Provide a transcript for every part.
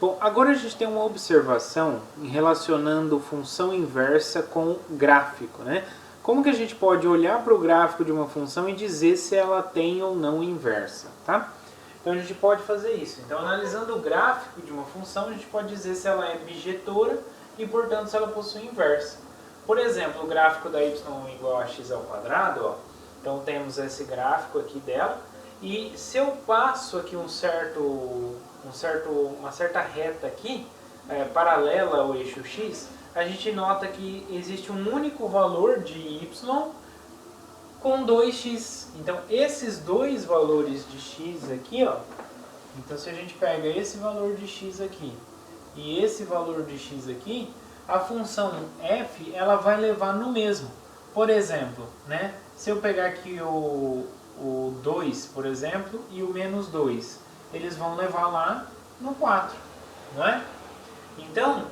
Bom, agora a gente tem uma observação em relacionando função inversa com gráfico, né? Como que a gente pode olhar para o gráfico de uma função e dizer se ela tem ou não inversa, tá? Então a gente pode fazer isso. Então, analisando o gráfico de uma função, a gente pode dizer se ela é bijetora e, portanto, se ela possui inversa. Por exemplo, o gráfico da y igual a x ao quadrado, ó. Então temos esse gráfico aqui dela. E se eu passo aqui uma certa reta aqui, paralela ao eixo x, a gente nota que existe um único valor de y com 2x. Então esses dois valores de x aqui, ó, então se a gente pega esse valor de x aqui e esse valor de x aqui, a função f ela vai levar no mesmo. Por exemplo, né, se eu pegar aqui o 2, por exemplo, e o menos 2, eles vão levar lá no 4, não é? Então,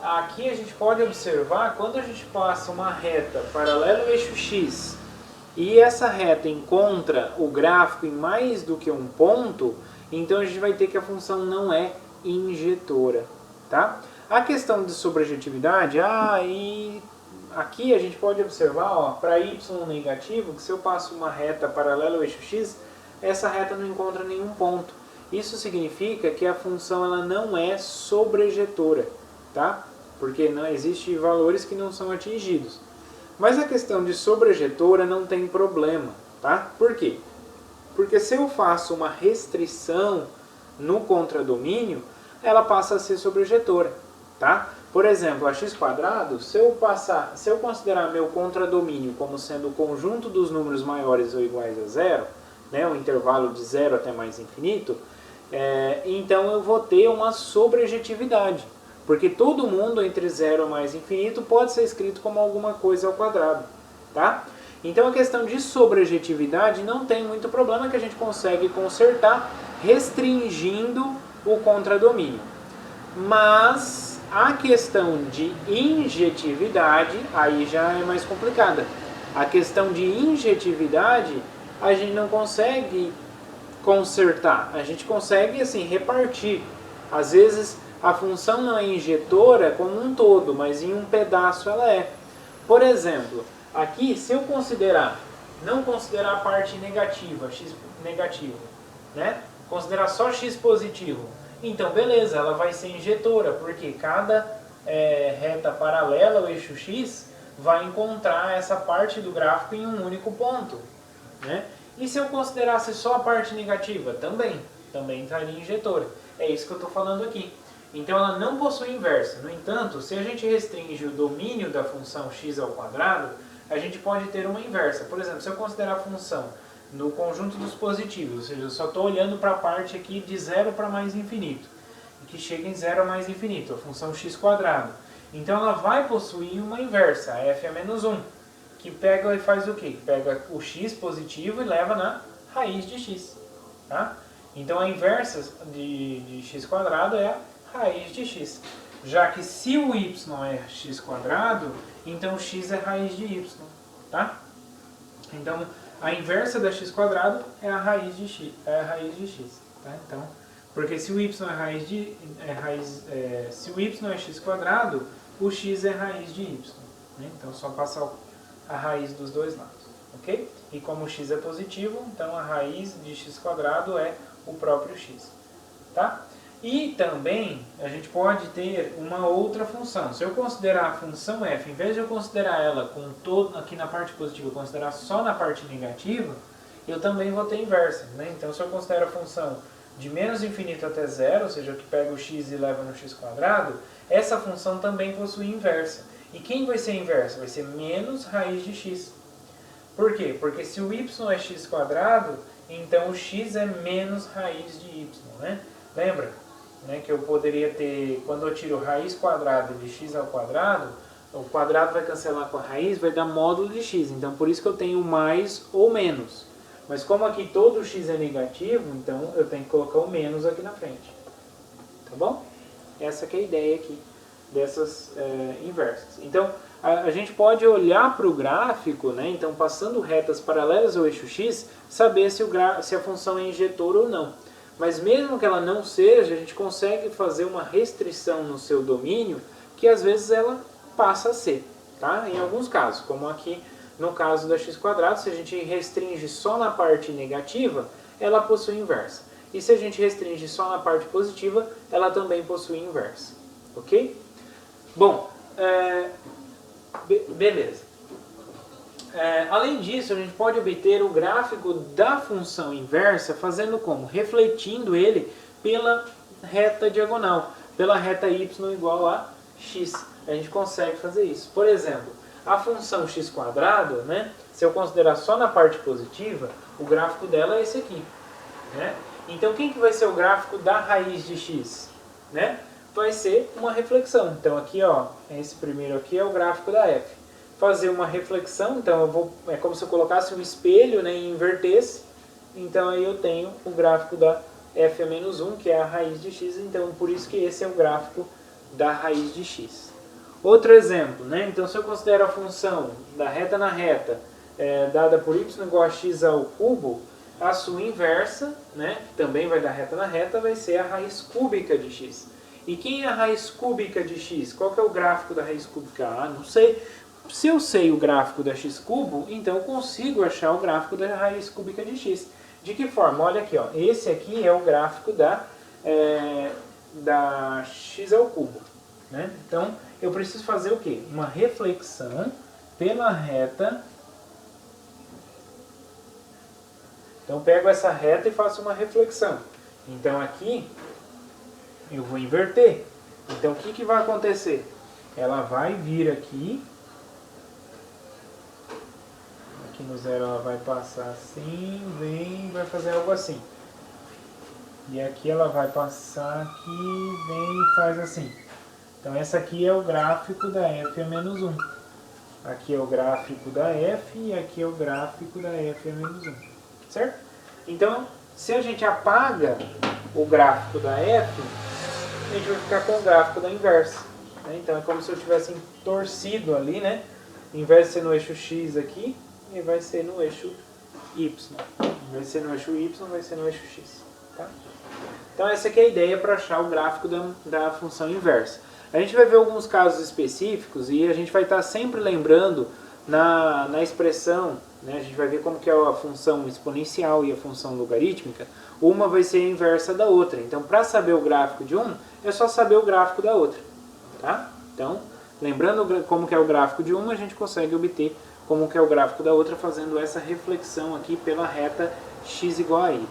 aqui a gente pode observar, quando a gente passa uma reta paralela ao eixo x, e essa reta encontra o gráfico em mais do que um ponto, então a gente vai ter que a função não é injetora, tá? A questão de sobrejetividade, e aqui a gente pode observar, para y negativo, que se eu passo uma reta paralela ao eixo x, essa reta não encontra nenhum ponto. Isso significa que a função ela não é sobrejetora, tá? Porque não existe valores que não são atingidos. Mas a questão de sobrejetora não tem problema, tá? Por quê? Porque se eu faço uma restrição no contradomínio, ela passa a ser sobrejetora, tá? Por exemplo, a x², se eu considerar meu contradomínio como sendo o conjunto dos números maiores ou iguais a zero, né, o intervalo de 0 até mais infinito, então eu vou ter uma sobrejetividade. Porque todo mundo entre 0 e mais infinito pode ser escrito como alguma coisa ao quadrado, tá? Então a questão de sobrejetividade não tem muito problema, que a gente consegue consertar restringindo o contradomínio. Mas a questão de injetividade, aí já é mais complicada. A questão de injetividade, a gente não consegue consertar. A gente consegue, assim, repartir. Às vezes, a função não é injetora como um todo, mas em um pedaço ela é. Por exemplo, aqui, se eu não considerar a parte negativa, x negativo, né? Considerar só x positivo, então beleza, ela vai ser injetora, porque cada reta paralela ao eixo x vai encontrar essa parte do gráfico em um único ponto, né? E se eu considerasse só a parte negativa, também estaria injetora. É isso que eu estou falando aqui. Então ela não possui inversa. No entanto, se a gente restringe o domínio da função x ao quadrado, a gente pode ter uma inversa. Por exemplo, se eu considerar a função no conjunto dos positivos, ou seja, eu só estou olhando para a parte aqui de 0 para mais infinito, que chega em 0 a mais infinito, a função x². Então ela vai possuir uma inversa, a f é menos 1, que pega e faz o quê? Pega o x positivo e leva na raiz de x. Tá? Então a inversa de x² é a raiz de x. Já que se o y é x², então x é raiz de y. Tá? Então a inversa da x² é a raiz de x. Tá? Então, porque se o y se o y é x², o x é raiz de y. Né? Então só passar a raiz dos dois lados. Ok? E como o x é positivo, então a raiz de x² é o próprio x. Tá? E também a gente pode ter uma outra função. Se eu considerar a função f, em vez de eu considerar ela com todo aqui na parte positiva, eu considerar só na parte negativa, eu também vou ter inversa. Né? Então se eu considero a função de menos infinito até zero, ou seja, que pega o x e leva no x², essa função também possui inversa. E quem vai ser inversa? Vai ser menos raiz de x. Por quê? Porque se o y é x², então o x é menos raiz de y. Né? Lembra? Né, que eu poderia ter, quando eu tiro raiz quadrada de x ao quadrado, o quadrado vai cancelar com a raiz, vai dar módulo de x. Então por isso que eu tenho mais ou menos. Mas como aqui todo x é negativo, então eu tenho que colocar o menos aqui na frente. Tá bom? Essa que é a ideia aqui dessas inversas. Então a gente pode olhar para o gráfico, né, então passando retas paralelas ao eixo x, saber se a função é injetora ou não. Mas mesmo que ela não seja, a gente consegue fazer uma restrição no seu domínio que às vezes ela passa a ser, tá? Em alguns casos, como aqui no caso da x², se a gente restringe só na parte negativa, ela possui inversa. E se a gente restringe só na parte positiva, ela também possui inversa. Ok? Bom, beleza. Além disso, a gente pode obter o gráfico da função inversa fazendo como? Refletindo ele pela reta diagonal, pela reta y igual a x. A gente consegue fazer isso. Por exemplo, a função x², né, se eu considerar só na parte positiva, o gráfico dela é esse aqui. Né? Então, quem que vai ser o gráfico da raiz de x? Né? Vai ser uma reflexão. Então, aqui, ó, esse primeiro aqui é o gráfico da f. Fazer uma reflexão, então é como se eu colocasse um espelho, né, e invertesse. Então, aí eu tenho o gráfico da f a menos 1, que é a raiz de x. Então, por isso que esse é o gráfico da raiz de x. Outro exemplo, né? Então, se eu considero a função da reta na reta dada por y igual a x ao cubo, a sua inversa, né, que também vai dar reta na reta, vai ser a raiz cúbica de x. E quem é a raiz cúbica de x? Qual que é o gráfico da raiz cúbica? Ah, não sei. Se eu sei o gráfico da x cubo, então eu consigo achar o gráfico da raiz cúbica de x. De que forma? Olha aqui, ó. Esse aqui é o gráfico da x ao cubo. Né? Então, eu preciso fazer o quê? Uma reflexão pela reta. Então, eu pego essa reta e faço uma reflexão. Então, aqui, eu vou inverter. Então, o que, que vai acontecer? Ela vai vir aqui. Aqui no zero ela vai passar assim, vem, vai fazer algo assim. E aqui ela vai passar aqui, vem e faz assim. Então, essa aqui é o gráfico da f a menos 1. Aqui é o gráfico da f e aqui é o gráfico da f a menos 1. Certo? Então, se a gente apaga o gráfico da f, a gente vai ficar com o gráfico da inversa. Né? Então, é como se eu tivesse torcido ali, né? Em vez de ser no eixo x aqui, e vai ser no eixo y. Em vez de ser no eixo y, vai ser no eixo x. Tá? Então, essa aqui é a ideia para achar o gráfico da função inversa. A gente vai ver alguns casos específicos e a gente vai estar sempre lembrando na expressão, né? A gente vai ver como que é a função exponencial e a função logarítmica. Uma vai ser a inversa da outra. Então, para saber o gráfico de uma, é só saber o gráfico da outra. Tá? Então, lembrando como que é o gráfico de uma, a gente consegue obter como que é o gráfico da outra fazendo essa reflexão aqui pela reta x igual a y.